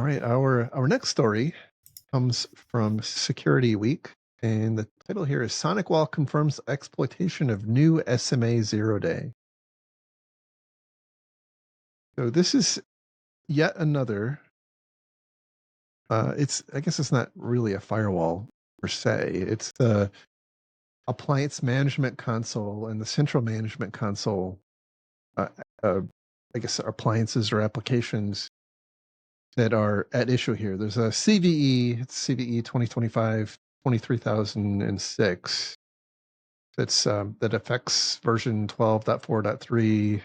right, our next story comes from Security Week, and the title here is SonicWall confirms exploitation of new SMA 0 day. So this is yet another. I guess it's not really a firewall per se. It's the appliance management console and the central management console. Uh, uh, I guess appliances or applications that are at issue here. There's a CVE, it's CVE 2025 23006. That affects version 12.4.3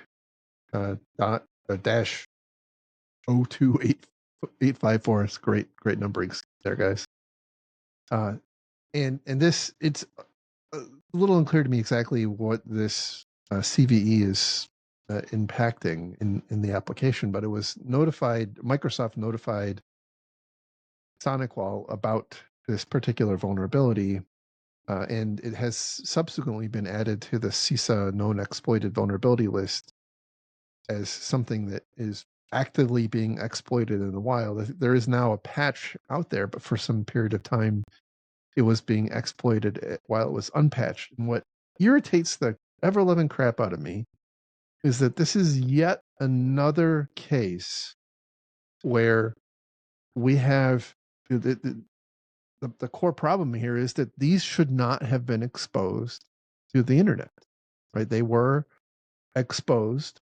dash 028854. It's great numbering there, guys. And this, it's a little unclear to me exactly what this CVE is impacting in the application, but it was Microsoft notified SonicWall about this particular vulnerability, and it has subsequently been added to the CISA known exploited vulnerability list as something that is actively being exploited in the wild. There is now a patch out there, but for some period of time, it was being exploited while it was unpatched. And what irritates the ever-loving crap out of me is that this is yet another case where we have the core problem here is that these should not have been exposed to the internet, right? They were exposed,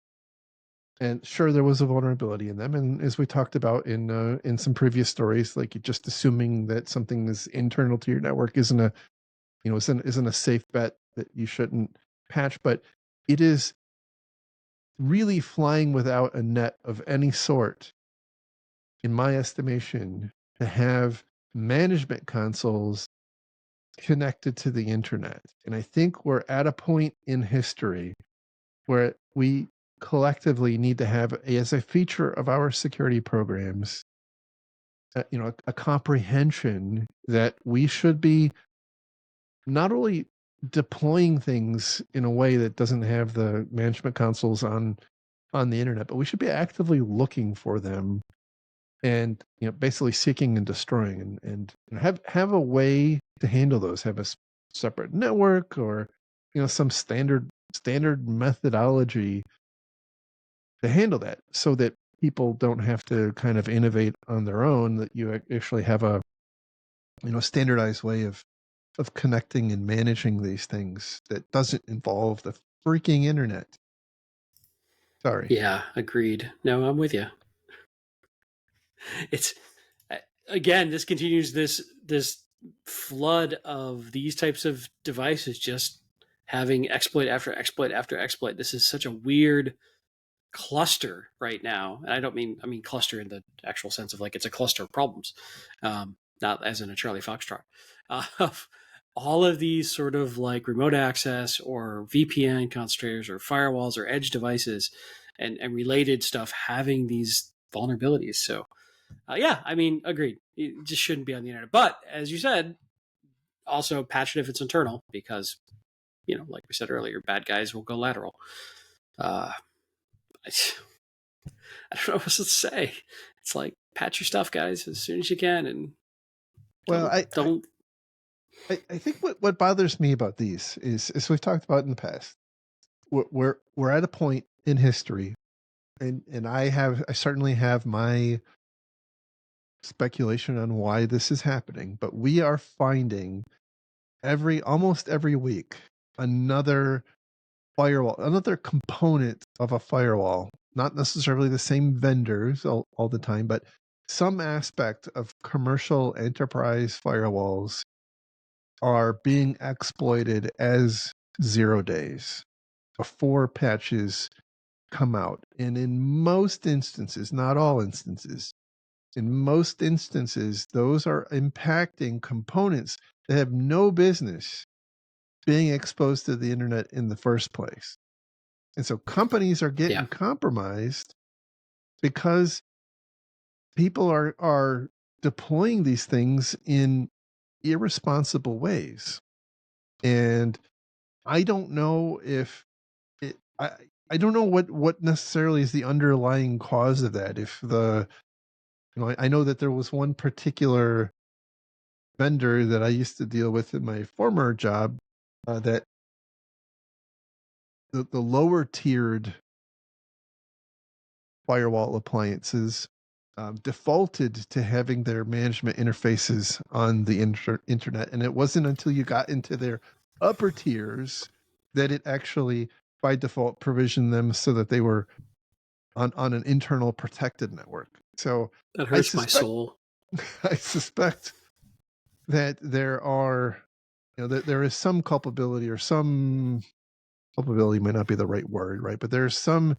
and sure, there was a vulnerability in them. And as we talked about in some previous stories, like just assuming that something is internal to your network isn't a safe bet that you shouldn't patch, but it is really flying without a net of any sort, in my estimation, to have management consoles connected to the internet. And I think we're at a point in history where we collectively need to have, as a feature of our security programs, a comprehension that we should be not only deploying things in a way that doesn't have the management consoles on the internet, but we should be actively looking for them and basically seeking and destroying, and have a way to handle those. Have a separate network, or some standard methodology to handle that, so that people don't have to kind of innovate on their own. That you actually have a standardized way of connecting and managing these things that doesn't involve the freaking internet. Sorry. Yeah, agreed. No, I'm with you. It's again, this continues this flood of these types of devices just having exploit after exploit after exploit. This is such a weird cluster right now, and I mean cluster in the actual sense of like it's a cluster of problems, not as in a Charlie Foxtrot, of all of these sort of like remote access or VPN concentrators or firewalls or edge devices and related stuff having these vulnerabilities. So yeah, I mean, agreed. It just shouldn't be on the internet. But as you said, also patch it if it's internal, because like we said earlier, bad guys will go lateral. I don't know what else to say. It's like patch your stuff, guys, as soon as you can, and don't. I think what bothers me about these is, as we've talked about in the past, we're at a point in history, and I certainly have my speculation on why this is happening, but we are finding almost every week another firewall, another component of a firewall, not necessarily the same vendors all the time, but some aspect of commercial enterprise firewalls are being exploited as 0 days before patches come out. And in most instances, not all instances, in most instances, those are impacting components that have no business being exposed to the internet in the first place. And so companies are getting compromised because people are deploying these things in irresponsible ways. And I don't know if I don't know what necessarily is the underlying cause of that. If the I know that there was one particular vendor that I used to deal with in my former job, that the lower tiered firewall appliances defaulted to having their management interfaces on the internet. And it wasn't until you got into their upper tiers that it actually, by default, provisioned them so that they were on an internal protected network. So That I hurts my suspect soul. I suspect that there are, that there is some culpability, or some culpability might not be the right word, right? But there's some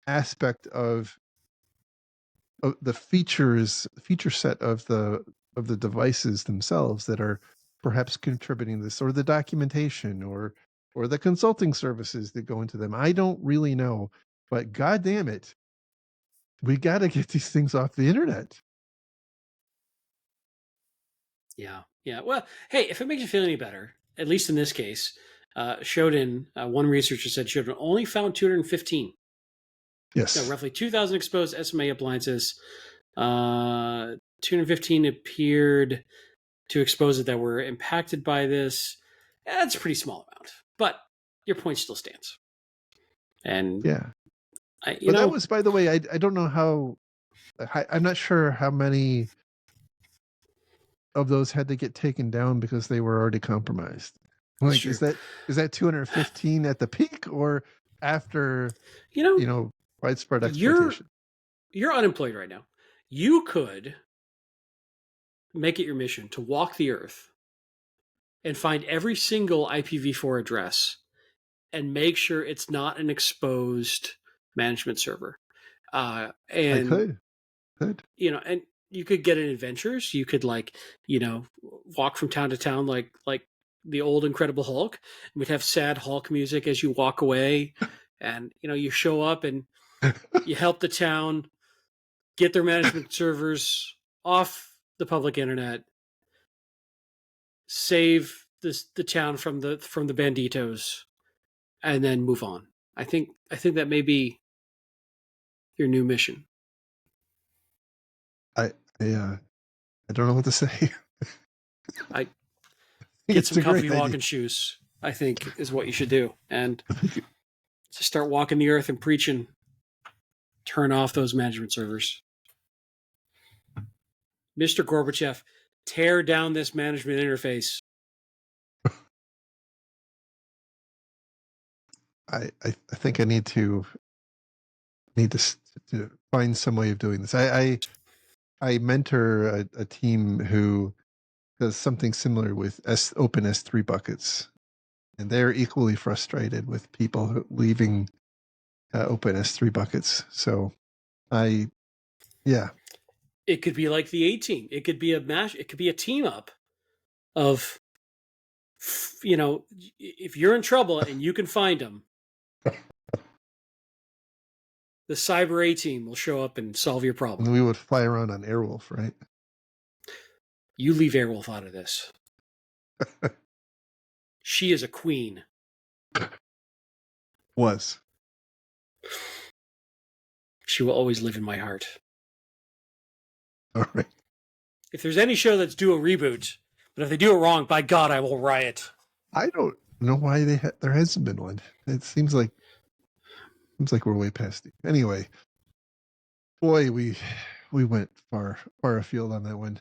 aspect of the feature set of the devices themselves that are perhaps contributing this, or the documentation, or the consulting services that go into them. I don't really know, but god damn it, we got to get these things off the internet. Yeah. Yeah. Well, hey, if it makes you feel any better, at least in this case, Shodan, one researcher said Shodan only found 215. No, Yes. roughly 2,000 exposed SMA appliances. 215 appeared to expose it that were impacted by this. That's a pretty small amount, but your point still stands. And Yeah. I, you But that know, was, by the way, I don't know how, I'm not sure how many of those had to get taken down because they were already compromised. it's Like, true. is that 215 at the peak, or after, You know, you know, widespread you're exploitation? you're unemployed right now. You could make it your mission to walk the earth and find every single IPv4 address and make sure it's not an exposed management server. I And could. and you could get in adventures. You could walk from town to town like the old Incredible Hulk. We'd have sad Hulk music as you walk away, and you show up and you help the town get their management servers off the public internet, save the town from the banditos, and then move on. I think that may be your new mission. I I don't know what to say. I Get It's some a great comfy idea. walking shoes, I think, is what you should do, and to start walking the earth and preaching. Turn off those management servers, Mr. Gorbachev. Tear down this management interface. I think I need to find some way of doing this. I mentor a team who does something similar with open S3 buckets, and they're equally frustrated with people leaving open S3 buckets. So I, yeah, It could be like the A team. It could be a mash. It could be a team up of, if you're in trouble and you can find them, the cyber A team will show up and solve your problem. and we would fly around on Airwolf, right? You leave Airwolf out of this. She is a queen. Was. She will always live in my heart. All right. If there's any show that's due a reboot, but if they do it wrong, by God, I will riot. I don't know why there hasn't been one. It seems like we're way past it. Anyway, boy, we went far afield on that one.